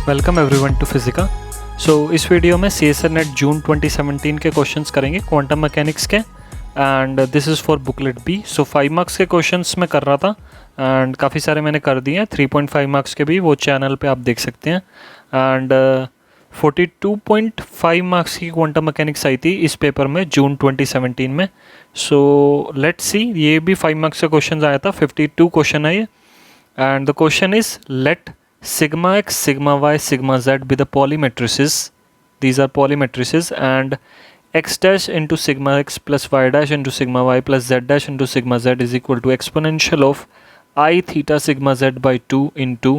Welcome everyone to Physica. So इस video में CSIR net जून 2017 के क्वेश्चंस करेंगे क्वांटम मैकेनिक्स के, and this is for booklet B. So 5 marks के questions मैं कर रहा था एंड काफ़ी सारे मैंने कर दिए हैं। 3.5 मार्क्स के भी वो चैनल पे आप देख सकते हैं। एंड 42.5 मार्क्स की क्वांटम मैकेनिक्स आई थी इस पेपर में जून 2017 में। सो लेट्स सी, ये भी 5 मार्क्स का क्वेश्चन आया था। 52 क्वेश्चन है ये, and the question is let sigma x, sigma y, sigma z be the polymatrices. These are polymatrices, and x dash into sigma x plus y dash into sigma y plus z dash into sigma z is equal to exponential of I theta sigma z by 2 into,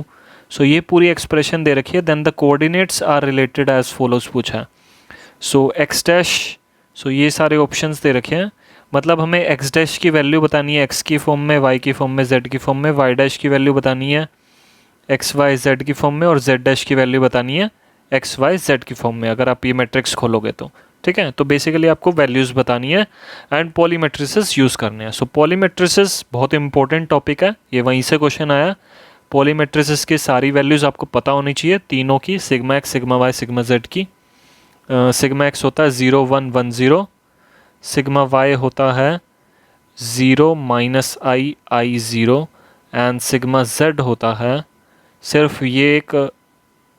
so ये पूरी expression दे रखी है। Then the coordinates are related as follows पूछा है। सो x dash, so ये सारे options दे रखे हैं, मतलब हमें x डैश की वैल्यू बतानी है x की फॉर्म में, y की फॉर्म में, z की फॉर्म में, y डैश की वैल्यू बतानी है एक्स वाई जेड की फॉर्म में, और जेड डैश की वैल्यू बतानी है एक्स वाई जेड की फॉर्म में, अगर आप ये मैट्रिक्स खोलोगे तो। ठीक है, तो बेसिकली आपको वैल्यूज़ बतानी है एंड पॉलीमेट्रिसेस यूज़ करने हैं। सो पॉलीमेट्रिसेस बहुत इंपॉर्टेंट टॉपिक है, ये वहीं से क्वेश्चन आया। पॉलीमेट्रिसेस की सारी वैल्यूज़ आपको पता होनी चाहिए, तीनों की, sigma x, sigma y, sigma z की। सिग्मा एक्स होता है 0 1 1 0, सिग्मा वाई होता है 0 minus I I 0, and sigma z होता है सिर्फ ये एक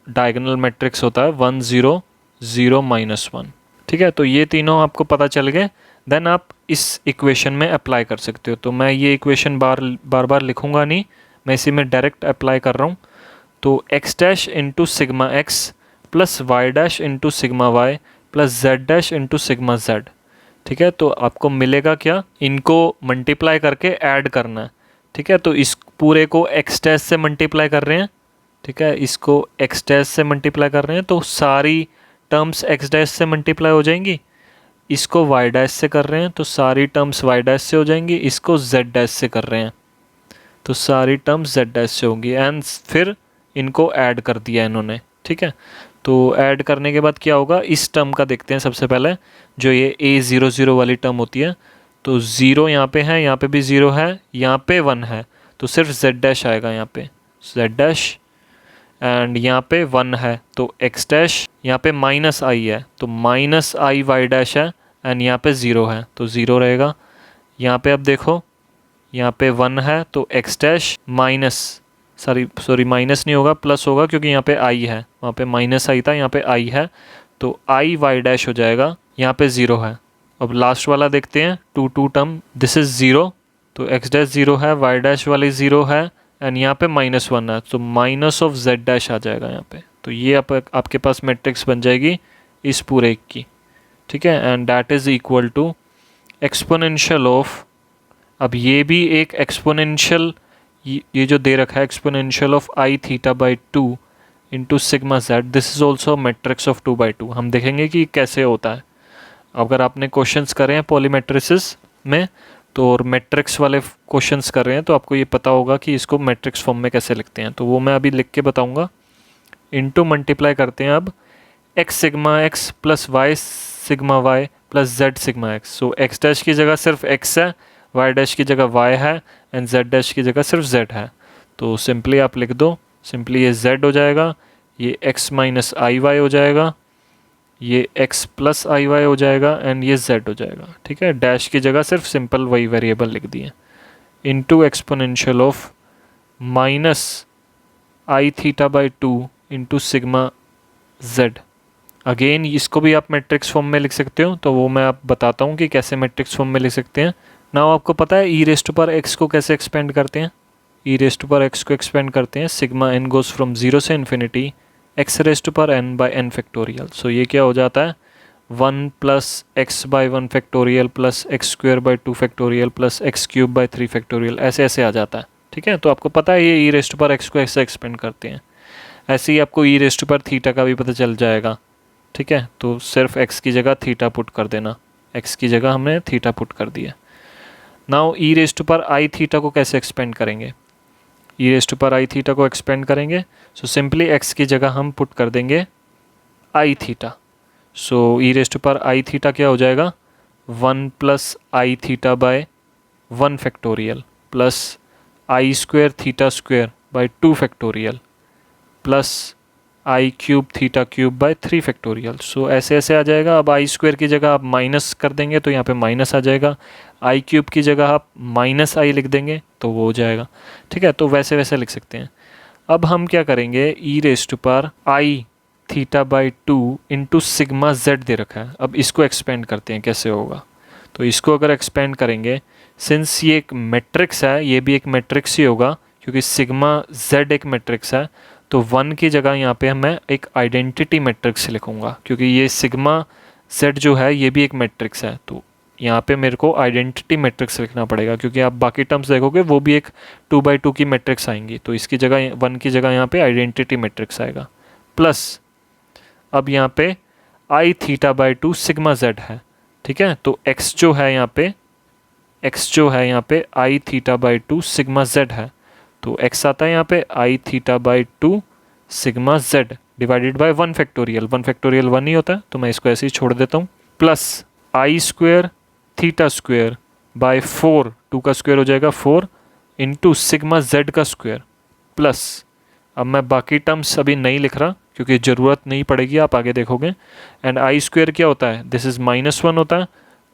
डायगोनल मैट्रिक्स होता है 1 0 0 माइनस 1। ठीक है, तो ये तीनों आपको पता चल गए। देन आप इस इक्वेशन में अप्लाई कर सकते हो। तो मैं ये इक्वेशन बार बार लिखूंगा नहीं, मैं इसी में डायरेक्ट अप्लाई कर रहा हूँ। तो x dash into sigma x plus y dash into sigma Y plus z dash into sigma z. ठीक है, तो आपको मिलेगा क्या, इनको मल्टीप्लाई करके ऐड करना है। ठीक है, तो इस पूरे को एक्स डैश से मल्टीप्लाई कर रहे हैं। ठीक है, इसको एक्स डैश से मल्टीप्लाई कर रहे हैं तो सारी टर्म्स एक्स डैश से मल्टीप्लाई हो जाएंगी। इसको वाई डैश से कर रहे हैं तो सारी टर्म्स वाई डैश से हो जाएंगी। इसको जेड डैश से कर रहे हैं तो सारी टर्म्स जेड डैश से होंगी, एंड फिर इनको ऐड कर दिया इन्होंने। ठीक है, तो ऐड करने के बाद क्या होगा, इस टर्म का देखते हैं सबसे पहले, जो ये a00 वाली टर्म होती है। तो 0 यहाँ पे है, यहाँ पे भी 0 है, यहाँ पे 1 है, तो सिर्फ z डैश आएगा यहाँ पे, z डैश, एंड यहाँ पे 1 है तो x डैश, यहाँ पे माइनस आई है तो माइनस आई वाई डैश है, एंड यहाँ पे 0 है तो 0 रहेगा। यहाँ पे अब देखो, यहाँ पे 1 है तो x dash minus, sorry minus नहीं होगा, प्लस होगा, क्योंकि यहाँ पे i है, वहाँ पे माइनस आई था, यहाँ पे i है, तो i वाई डैश हो जाएगा। यहाँ पे 0 है। अब लास्ट वाला देखते हैं, 2 टर्म, दिस इज़ 0, तो x डैश 0 है, y डैश वाली 0 है, एंड यहाँ पे -1 है, तो माइनस ऑफ z डैश आ जाएगा यहाँ पे। तो ये आपके पास मैट्रिक्स बन जाएगी इस पूरे की। ठीक है, and that is equal to exponential of, अब ये भी एक एक्सपोनेंशियल, ये जो दे रखा है exponential of I theta by 2 into sigma Z, this is also matrix of 2/2। हम देखेंगे कि कैसे होता है। अगर आपने क्वेश्चंस करे हैं पॉलीमेट्रिसेस में तो, और मैट्रिक्स वाले क्वेश्चंस कर रहे हैं तो आपको ये पता होगा कि इसको मैट्रिक्स फॉर्म में कैसे लिखते हैं। तो वो मैं अभी लिख के बताऊंगा। इनटू मल्टीप्लाई करते हैं अब X sigma x plus Y sigma Y plus Z sigma X. So x dash की जगह सिर्फ एक्स है, वाई डैश की जगह वाई है, एंड जेड डैश की जगह सिर्फ जेड है। तो सिंपली आप लिख दो, सिंपली ये जेड हो जाएगा, ये एक्स माइनस आई वाई हो जाएगा, ये x प्लस आई वाई हो जाएगा, एंड ये z हो जाएगा। ठीक है, डैश की जगह सिर्फ सिंपल वही वेरिएबल लिख दिए, into exponential of minus i theta by 2 into sigma z। Again इसको भी आप मैट्रिक्स फॉर्म में लिख सकते हो, तो वो मैं आप बताता हूँ कि कैसे मैट्रिक्स फॉर्म में लिख सकते हैं। नाउ आपको पता है ई रेस्ट पर एक्स को कैसे एक्सपेंड करते हैं। ई रेस्ट पर एक्स को एक्सपेंड करते हैं, सिग्मा n गोज़ फ्रॉम 0 से इन्फिनिटी x रेस्ट पर n बाई n फैक्टोरियल। सो ये क्या हो जाता है, 1 plus x by 1 factorial plus x square by 2 factorial plus x cube by 3 factorial, ऐसे ऐसे आ जाता है। ठीक है, तो आपको पता है ये ई रेस्ट पर एक्स को ऐसे एक्सपेंड करते हैं। ऐसे ही आपको ई रेस्ट पर थीटा का भी पता चल जाएगा। ठीक है, तो सिर्फ एक्स की जगह थीटा पुट कर देना, एक्स की जगह हमने थीटा पुट कर दिया। Now E raised power i theta को कैसे एक्सपेंड करेंगे, ई रेस्ट पर आई थीटा को एक्सपेंड करेंगे। सो सिंपली एक्स की जगह हम पुट कर देंगे आई theta. So e raised power i theta क्या हो जाएगा, 1 plus I theta by 1 factorial plus I square theta square by 2 factorial plus I cube theta cube by 3 factorial. So ऐसे ऐसे आ जाएगा। अब आई स्क्वायर की जगह आप माइनस कर देंगे तो यहाँ पे माइनस आ जाएगा, आई क्यूब की जगह आप माइनस आई लिख देंगे तो वो हो जाएगा। ठीक है, तो वैसे वैसे लिख सकते हैं। अब हम क्या करेंगे, E raise to power I theta by 2 into sigma Z दे रखा है। अब इसको एक्सपेंड करते हैं कैसे होगा। तो इसको अगर एक्सपेंड करेंगे, सिंस ये एक मैट्रिक्स है, ये भी एक मैट्रिक्स ही होगा क्योंकि सिग्मा जेड एक मैट्रिक्स है, तो 1 की जगह यहाँ पे मैं एक आइडेंटिटी मैट्रिक्स लिखूँगा क्योंकि ये सिग्मा जेड जो है ये भी एक मैट्रिक्स है। तो यहाँ पे मेरे को आइडेंटिटी मैट्रिक्स लिखना पड़ेगा क्योंकि आप बाकी टर्म्स देखोगे वो भी एक 2x2 की मैट्रिक्स आएंगी। तो इसकी जगह 1 की जगह यहाँ पे आइडेंटिटी मैट्रिक्स आएगा। प्लस अब यहाँ पे i theta by 2 sigma z है। ठीक है, तो x जो है यहाँ पे i theta by 2 sigma z है। तो x आता है यहाँ पे i theta by 2 sigma z divided by 1 factorial. 1 factorial 1 ही होता है तो मैं इसको ऐसे ही छोड़ देता हूँ। Plus I square theta square bye 4, 2 का स्क्वेयर हो जाएगा 4 इंटू सिग्मा जेड का स्क्वेयर। प्लस अब मैं बाकी टर्म्स अभी नहीं लिख रहा क्योंकि ज़रूरत नहीं पड़ेगी, आप आगे देखोगे। एंड आई स्क्वेयर क्या होता है, दिस इज़ -1 होता है,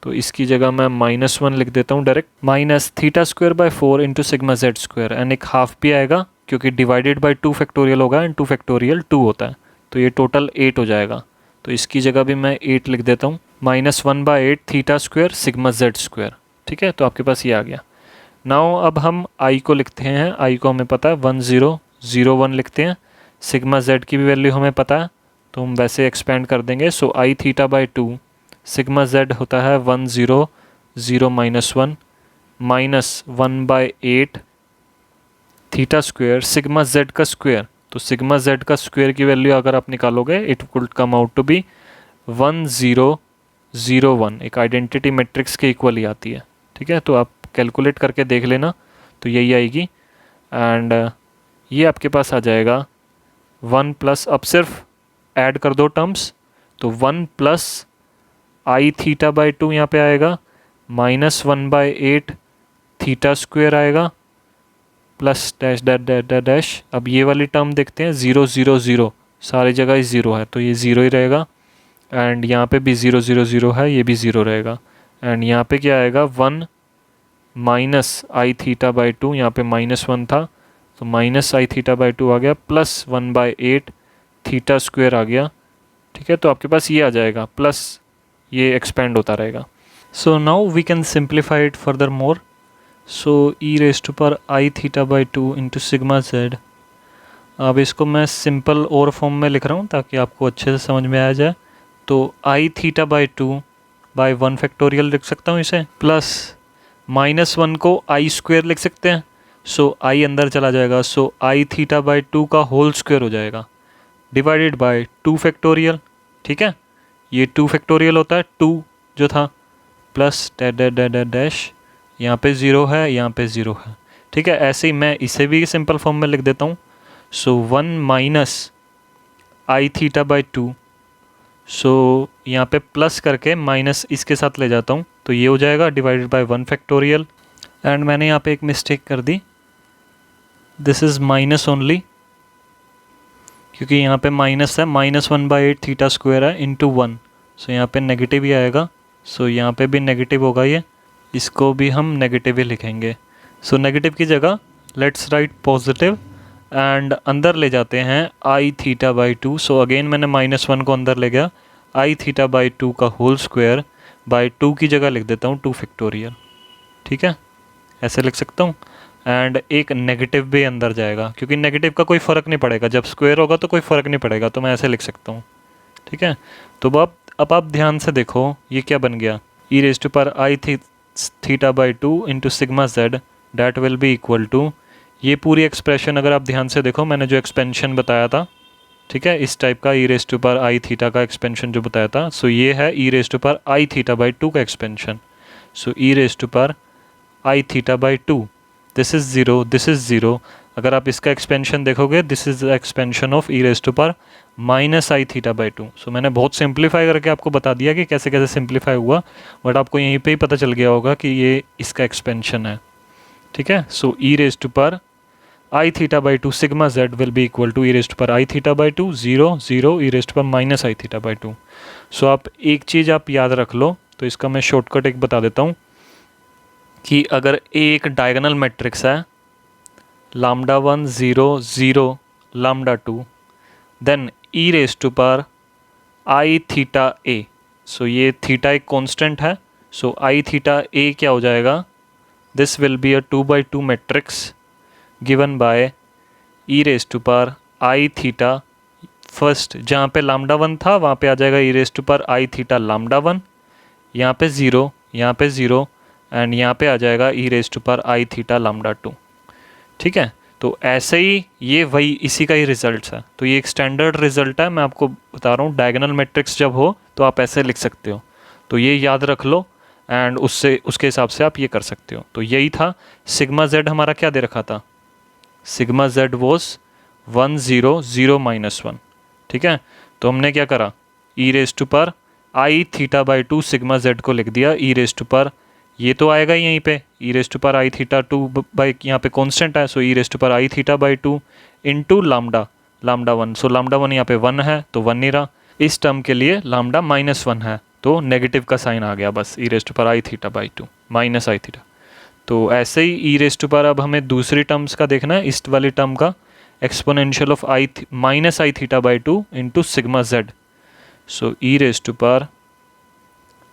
तो इसकी जगह मैं -1 लिख देता हूँ direct. Minus theta square bye 4 into sigma Z square, and एक हाफ भी आएगा क्योंकि डिवाइडेड बाय 2 फैक्टोरियल होगा एंड 2 फैक्टोरियल 2 होता है, तो ये टोटल 8 हो जाएगा। तो इसकी जगह भी मैं 8 लिख देता हूँ। -1/8 theta square sigma Z square. ठीक है, तो आपके पास ये आ गया। नाउ अब हम आई को लिखते हैं, आई को हमें पता है 1001 लिखते हैं। सिग्मा जेड की भी वैल्यू हमें पता है तो हम वैसे एक्सपेंड कर देंगे। So i theta by 2 sigma z होता है 100 -1 -1/8 थीटा स्क्वेयर सिग्मा जेड का स्क्वेयर। तो सिग्मा जेड का स्क्वेयर की वैल्यू अगर आप निकालोगे it would come out to be 1001, एक आइडेंटिटी मैट्रिक्स के इक्वल ही आती है। ठीक है, तो आप कैलकुलेट करके देख लेना तो यही आएगी। एंड ये आपके पास आ जाएगा 1 प्लस, अब सिर्फ ऐड कर दो टर्म्स, तो 1 प्लस आई थीटा बाई 2 यहाँ पे आएगा, -1/8 थीटा स्क्वेयर आएगा, plus dash dash dash dash dash. अब ये वाली टर्म देखते हैं 0 0 0, सारी जगह ही 0 है तो ये 0 ही रहेगा। एंड यहाँ पे भी 0 0 0 है, ये भी 0 रहेगा। एंड यहाँ पे क्या आएगा 1 माइनस आई थीटा बाई 2, यहाँ पे -1 था तो माइनस आई थीटा बाई 2 आ गया, प्लस 1/8 थीटा स्क्वेयर आ गया। ठीक है, तो आपके पास ये आ जाएगा, प्लस ये एक्सपेंड होता रहेगा। So now we can simplify it further more. So e raise to power I theta by 2 into sigma z. अब इसको मैं सिंपल और फॉर्म में लिख रहा हूँ ताकि आपको अच्छे से समझ में आ जाए। तो आई थीटा बाई 2 बाई 1 फैक्टोरियल लिख सकता हूँ इसे, प्लस -1 को आई स्क्वेयर लिख सकते हैं। सो आई अंदर चला जाएगा, सो आई थीटा बाई 2 का होल स्क्वेयर हो जाएगा डिवाइडेड बाय 2 फैक्टोरियल। ठीक है, ये 2 फैक्टोरियल होता है 2 जो था, plus dash dash dash dash dash, यहाँ पे 0 है, यहाँ पे 0 है। ठीक है, ऐसे ही मैं इसे भी सिंपल फॉर्म में लिख देता हूँ। सो 1 माइनस आई थीटा बाई 2, सो यहाँ पे प्लस करके माइनस इसके साथ ले जाता हूँ तो ये हो जाएगा डिवाइडेड बाय 1 फैक्टोरियल। एंड मैंने यहाँ पे एक मिस्टेक कर दी, दिस इज़ माइनस ओनली क्योंकि यहाँ पे माइनस है, -1/8 थीटा स्क्वायर है इंटू 1, सो यहाँ पे नेगेटिव ही आएगा। सो यहाँ पे भी नेगेटिव होगा, ये इसको भी हम नेगेटिव ही लिखेंगे। सो नेगेटिव की जगह लेट्स राइट पॉजिटिव एंड अंदर ले जाते हैं आई थीटा बाई 2। सो अगेन मैंने -1 को अंदर ले गया, आई थीटा बाई 2 का होल स्क्वायर बाई 2 की जगह लिख देता हूँ 2 फैक्टोरियल। ठीक है, ऐसे लिख सकता हूँ। एंड एक नेगेटिव भी अंदर जाएगा क्योंकि नेगेटिव का कोई फ़र्क नहीं पड़ेगा, जब स्क्वायर होगा तो कोई फ़र्क नहीं पड़ेगा, तो मैं ऐसे लिख सकता हूँ। ठीक है, तो अब आप ध्यान से देखो ये क्या बन गया, e raise to power I theta by 2 into sigma z that will be equal to, ये पूरी एक्सप्रेशन अगर आप ध्यान से देखो मैंने जो एक्सपेंशन बताया था, ठीक है, इस टाइप का e raise to power I theta का एक्सपेंशन जो बताया था, सो ये है e raise to power I theta by 2 का expansion. So e raise to power I theta by 2, this is 0, this is 0। अगर आप इसका एक्सपेंशन देखोगे this is the expansion of e raise to power minus i theta by 2। So मैंने बहुत simplify करके आपको बता दिया कि कैसे कैसे सिंप्लीफाई हुआ, बट आपको यहीं पे ही पता चल गया होगा कि ये इसका एक्सपेंशन है। ठीक है, so e raise to power I theta by two sigma z will be equal to e raised power i theta by two 0 0 e raised power minus i theta by two. So आप एक चीज़ आप याद रख लो, तो इसका मैं shortcut एक बता देता हूँ कि अगर एक डायगोनल मैट्रिक्स है lambda 1 0 0 lambda 2, then e raised to power i theta ए, सो ये थीटा एक कांस्टेंट है, सो आई थीटा ए क्या हो जाएगा, this will be a 2/2 matrix given by e raised to power i theta first, जहाँ पे लैम्डा 1 था वहाँ पे आ जाएगा ई raised to power i theta lambda 1, यहाँ पे 0, यहाँ पे 0 एंड यहाँ पे आ जाएगा ई raised to power i theta lambda 2। ठीक है, तो ऐसे ही ये वही इसी का ही रिजल्ट है। तो ये एक स्टैंडर्ड रिजल्ट है, मैं आपको बता रहा हूँ डायगोनल मैट्रिक्स जब हो तो आप ऐसे लिख सकते हो, तो ये याद रख लो एंड उससे उसके हिसाब से आप ये कर सकते हो। तो यही था। सिग्मा जेड हमारा क्या दे रखा था, सिग्मा जेड वॉज 1 0 0 -1। ठीक है, तो हमने क्या करा, ई raise to power i theta by two sigma z को लिख दिया ई रेस टू पर, ये तो आएगा ही यहीं पे ई raise to power i theta 2 by, यहाँ पे कांस्टेंट है, so e raise to power i theta by 2 into lambda 1, so lambda 1 यहाँ पे 1 है तो 1 नहीं रहा, इस टर्म के लिए लामडा -1 है तो नेगेटिव का साइन आ गया, बस ई raise to power i theta by 2 minus i theta. तो ऐसे ही ई रेस टू पर अब हमें दूसरी टर्म्स का देखना है, इस वाली टर्म का exponential of i minus i theta by 2 into sigma z, so e raise to power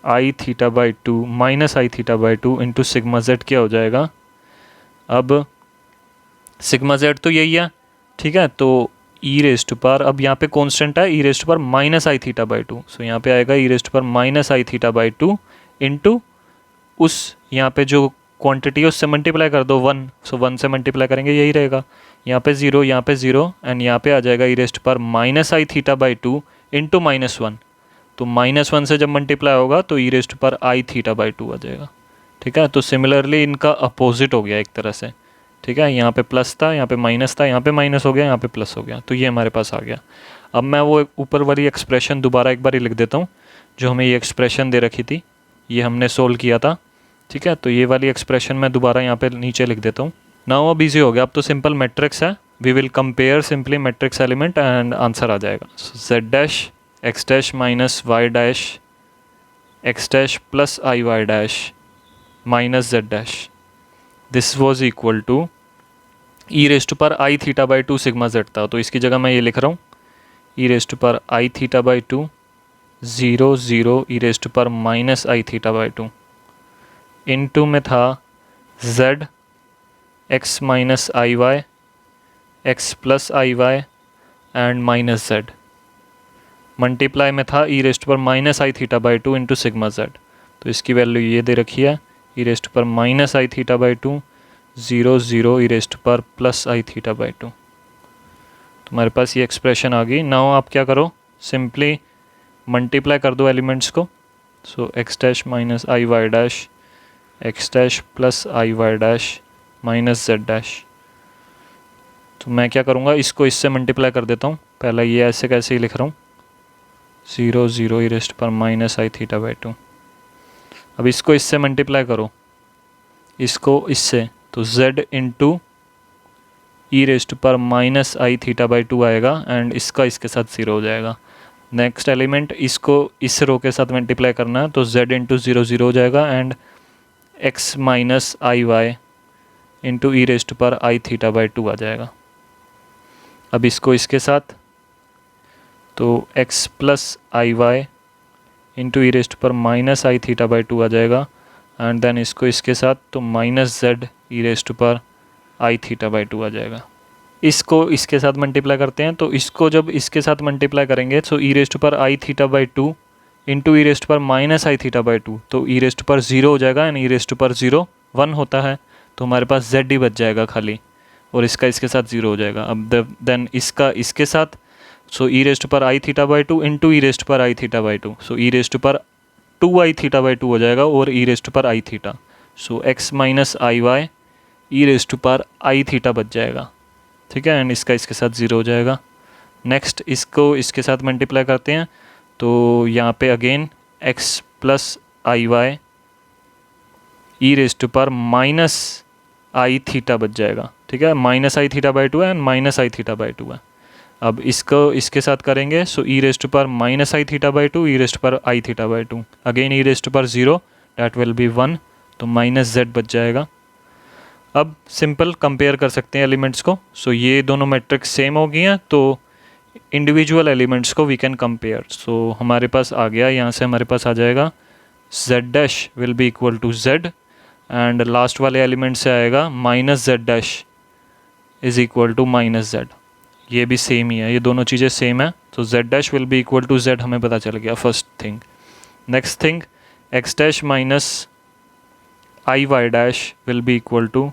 i theta by 2 minus i theta by 2 into sigma z क्या हो जाएगा, अब सिग्मा जेड तो यही है। ठीक है, तो ई रेस टू पर अब यहाँ पे कांस्टेंट है ई raise to power minus i theta by 2, सो यहाँ पे आएगा ई raise to power minus i theta by 2 into उस यहाँ पे जो क्वांटिटी है उससे मल्टीप्लाई कर दो 1, सो 1 से मल्टीप्लाई करेंगे यही रहेगा, यहाँ पे 0 यहाँ पे 0 एंड यहाँ पे आ जाएगा ई raised power minus i theta by 2 into -1, तो -1 से जब मल्टीप्लाई होगा तो e raised power i theta by 2 आ जाएगा। ठीक है, तो सिमिलरली इनका अपोजिट हो गया एक तरह से। ठीक है, यहाँ पे प्लस था, यहाँ पे माइनस था, यहाँ पे माइनस हो गया, यहाँ पे प्लस हो गया, तो ये हमारे पास आ गया। अब मैं वो ऊपर वाली एक्सप्रेशन दोबारा एक बार ही लिख देता हूँ, जो हमें ये एक्सप्रेशन दे रखी थी, ये हमने सोल्व किया था। ठीक है, तो ये वाली एक्सप्रेशन मैं दोबारा यहाँ पे नीचे लिख देता हूँ। नाउ अब इजी हो गया, अब तो सिंपल मैट्रिक्स है, we will compare simply matrix element and answer आ जाएगा। Z dash x dash minus y dash x dash plus i y dash minus z dash, this was equal to e raise to power i theta by 2 sigma z था, तो इसकी जगह मैं ये लिख रहा हूँ ई raise to power i theta by 2 0 0 e raise to power minus i theta by 2 into में था z x minus i y x plus i y and minus z, multiply में था e raised power minus i theta by 2 into sigma z, तो इसकी value ये दे रखी है e raised power minus i theta by 2 0 0 e raised power plus I theta by 2। तुम्हारे पास ये एक्सप्रेशन आ गई। नाउ आप क्या करो, सिंपली मल्टीप्लाई कर दो एलिमेंट्स को, so x dash minus i y dash x dash plus i y dash minus z dash. तो मैं क्या करूँगा, इसको इससे मल्टीप्लाई कर देता हूँ, पहला ये ऐसे कैसे ही लिख रहा हूँ 0 0 e raised power minus i theta by 2। अब इसको इससे मल्टीप्लाई करो, इसको इससे, तो z into e raised power minus i theta by 2 आएगा एंड इसका इसके साथ 0 हो जाएगा। नेक्स्ट एलिमेंट इसको इस रो के साथ मल्टीप्लाई करना है, तो z इंटू 0 0 हो जाएगा and x minus i y into e raised power i theta by 2 आ जाएगा। अब इसको इसके साथ, तो x plus i y into e raised power minus i theta by 2 आ जाएगा एंड देन इसको इसके साथ, तो minus Z E raised power i theta by 2 आ जाएगा। इसको इसके साथ मल्टीप्लाई करते हैं, तो इसको जब इसके साथ मल्टीप्लाई करेंगे तो e raised power i theta by 2 into e raised power minus i theta by 2, तो ई रेस्ट पर 0 हो जाएगा एंड ई रेस्ट पर 0 1 होता है, तो हमारे पास z ही बच जाएगा खाली, और इसका इसके साथ 0 हो जाएगा। अब देन इसका इसके साथ, सो e raised power i theta by 2 into e raised power i theta by 2, so e raised power 2 I theta by 2 हो जाएगा और ई raised power i theta, so x minus i y e raised power i theta बच जाएगा। ठीक है, and इसका इसके साथ 0 हो जाएगा। नेक्स्ट इसको इसके साथ मल्टीप्लाई करते हैं, तो यहाँ पे again x plus i y e raised power minus i theta बच जाएगा, ठीक है, minus i theta by two है and minus i theta by two है। अब इसको इसके साथ करेंगे, so e raised power minus i theta by two, e raised power i theta by two, again e raised power 0, that will B 1, तो minus Z बच जाएगा। अब सिंपल कंपेयर कर सकते हैं एलिमेंट्स को, सो ये दोनों मैट्रिक्स सेम हो गई हैं, तो इंडिविजुअल एलिमेंट्स को वी कैन कंपेयर। सो हमारे पास आ गया, यहाँ से हमारे पास आ जाएगा z dash will be equal to z, and last वाले एलिमेंट से आएगा minus z dash is equal to minus z, ये भी सेम ही है, ये दोनों चीज़ें सेम है, तो z dash will be equal to z हमें पता चल गया first thing. Next thing, x dash minus i y dash will be equal to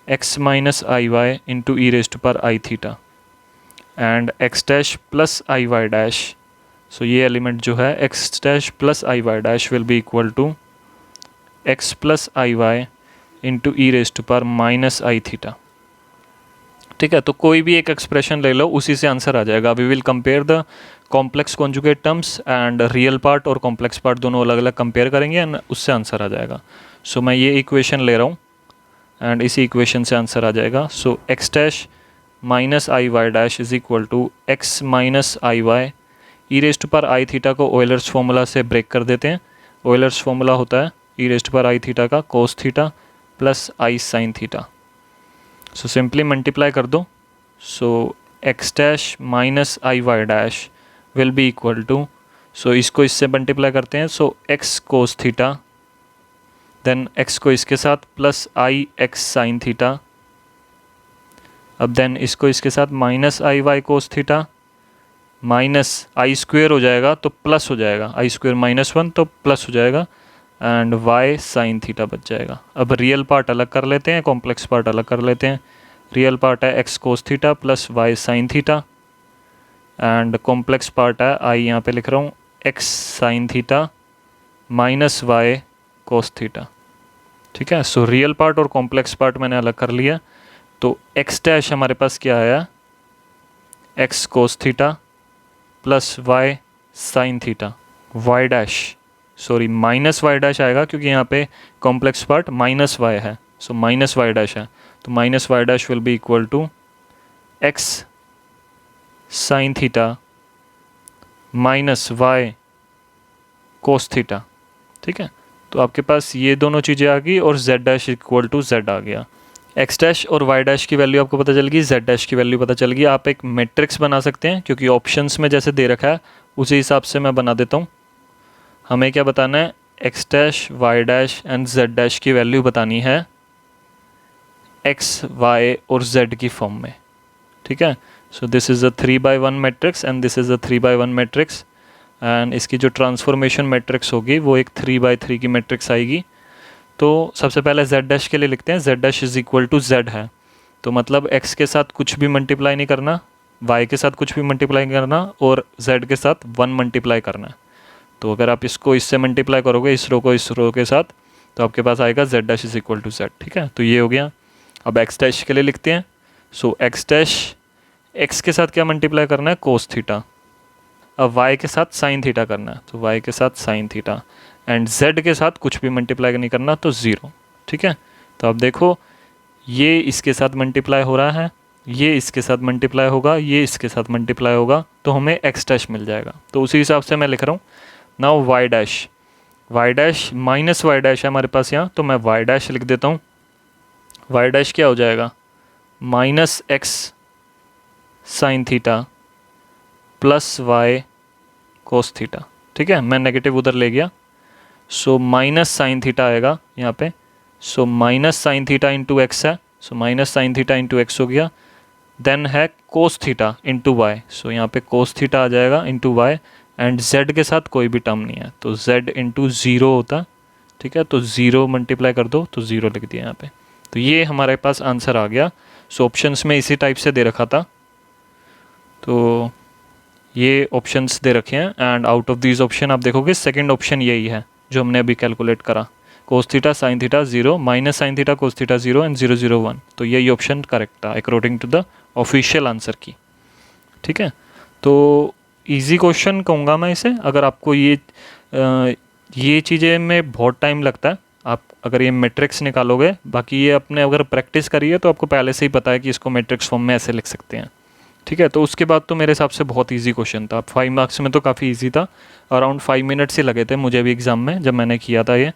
x minus i y into e raised power i theta, and x dash plus i y dash, so ये element जो है x dash plus i y dash will be equal to x plus i y into e raised power minus i theta, ठीक है। तो कोई भी एक expression ले लो, उसी से आंसर आ जाएगा। We will compare the complex conjugate terms and real part और कॉम्प्लेक्स पार्ट दोनों अलग अलग कंपेयर करेंगे एंड उससे आंसर आ जाएगा। सो मैं ये इक्वेशन ले रहा हूँ एंड इसी इक्वेशन से आंसर आ जाएगा। So x dash minus i y dash is equal to x minus i y, e raised power i theta को ओयलर्स फॉर्मूला से ब्रेक कर देते हैं। ओयलर्स फॉर्मूला होता है e raised power i theta का cos theta plus i sine theta. So simply multiply कर दो, so x dash minus i y dash will be equal to, so इसको इससे मल्टीप्लाई करते हैं, so x cos theta, then x को इसके साथ plus i x sine theta, अब देन इसको इसके साथ minus i y cos theta, minus i square हो जाएगा तो प्लस हो जाएगा, आई स्क्वेयर माइनस 1 तो प्लस हो जाएगा, एंड वाई साइन थीटा बच जाएगा। अब रियल पार्ट अलग कर लेते हैं, कॉम्प्लेक्स पार्ट अलग कर लेते हैं। रियल पार्ट है x cos theta plus y sine theta, and complex part है, आई यहाँ पे लिख रहा हूँ, x sine theta minus y cos theta, ठीक है। सो रियल पार्ट और कॉम्प्लेक्स पार्ट मैंने अलग कर लिया, तो एक्स डैश हमारे पास क्या आया, x cos theta plus y sine theta, y dash sorry minus y dash आएगा क्योंकि यहाँ पे कॉम्प्लेक्स पार्ट माइनस वाई है, सो माइनस वाई डैश है, तो minus y dash will be equal to x sine theta minus y cos theta, ठीक है। तो आपके पास ये दोनों चीज़ें आ गई और z dash equal to z आ गया। x डैश और y डैश की वैल्यू आपको पता चल गई, z डैश की वैल्यू पता चल गई। आप एक मैट्रिक्स बना सकते हैं क्योंकि ऑप्शंस में जैसे दे रखा है उसी हिसाब से मैं बना देता हूँ। हमें क्या बताना है, x dash y dash and z dash की वैल्यू बतानी है x y और z की फॉर्म में, ठीक है। So this is a 3/1 matrix and this is a 3/1 matrix, and इसकी जो ट्रांसफॉर्मेशन मैट्रिक्स होगी वो एक 3/3 की मैट्रिक्स आएगी। तो सबसे पहले z डैश के लिए लिखते हैं, z dash is equal to z है, तो मतलब x के साथ कुछ भी मल्टीप्लाई नहीं करना, y के साथ कुछ भी मल्टीप्लाई करना और z के साथ 1 मल्टीप्लाई करना है। तो अगर आप इसको इससे मल्टीप्लाई करोगे इस रो को इस रो के साथ, तो आपके पास आएगा z dash is equal to z, ठीक है। तो ये हो गया। अब x डैश के लिए लिखते हैं, सो x डैश x के साथ क्या मल्टीप्लाई करना है, कोस थीटा, अब y के साथ साइन थीटा करना है, तो y के साथ साइन थीटा, एंड z के साथ कुछ भी मल्टीप्लाई नहीं करना, तो 0, ठीक है। तो अब देखो ये इसके साथ मल्टीप्लाई हो रहा है, ये इसके साथ मल्टीप्लाई होगा, ये इसके साथ मल्टीप्लाई होगा, तो हमें x डैश मिल जाएगा। तो उसी हिसाब से मैं लिख रहा हूँ। Now y dash minus y dash है हमारे पास यहाँ, तो मैं y डैश लिख देता हूँ। y डैश क्या हो जाएगा, minus x sine theta plus y cos theta, ठीक है। मैं नेगेटिव उधर ले गया, सो माइनस साइन थीटा आएगा यहाँ पे, so minus sine theta into x है, so minus sine theta into x हो गया, देन है cos theta into y, so यहाँ पे कोस थीटा आ जाएगा इंटू वाई, एंड z के साथ कोई भी टर्म नहीं है, तो z इंटू 0 होता, ठीक है। तो 0 मल्टीप्लाई कर दो तो 0 लिख दिया यहाँ पे। तो ये हमारे पास आंसर आ गया। सो ऑप्शंस में इसी टाइप से दे रखा था, तो ये ऑप्शंस दे रखे हैं, and out of this option आप देखोगे सेकंड ऑप्शन यही है जो हमने अभी कैलकुलेट करा, cos theta sine theta 0 minus sine theta cos theta 0 and 0 0 1, तो यही ऑप्शन करेक्ट था according to the official answer key, ठीक है। तो इजी क्वेश्चन कहूँगा मैं इसे। अगर आपको ये चीज़ें में बहुत टाइम लगता है, आप अगर ये मैट्रिक्स निकालोगे, बाकी ये अपने अगर प्रैक्टिस करी है तो आपको पहले से ही पता है कि इसको मैट्रिक्स फॉर्म में ऐसे लिख सकते हैं। ठीक है, तो उसके बाद तो मेरे हिसाब से बहुत इजी क्वेश्चन था। 5 मार्क्स में तो काफ़ी इजी था, अराउंड 5 मिनट्स ही लगे थे मुझे भी एग्ज़ाम में जब मैंने किया था ये।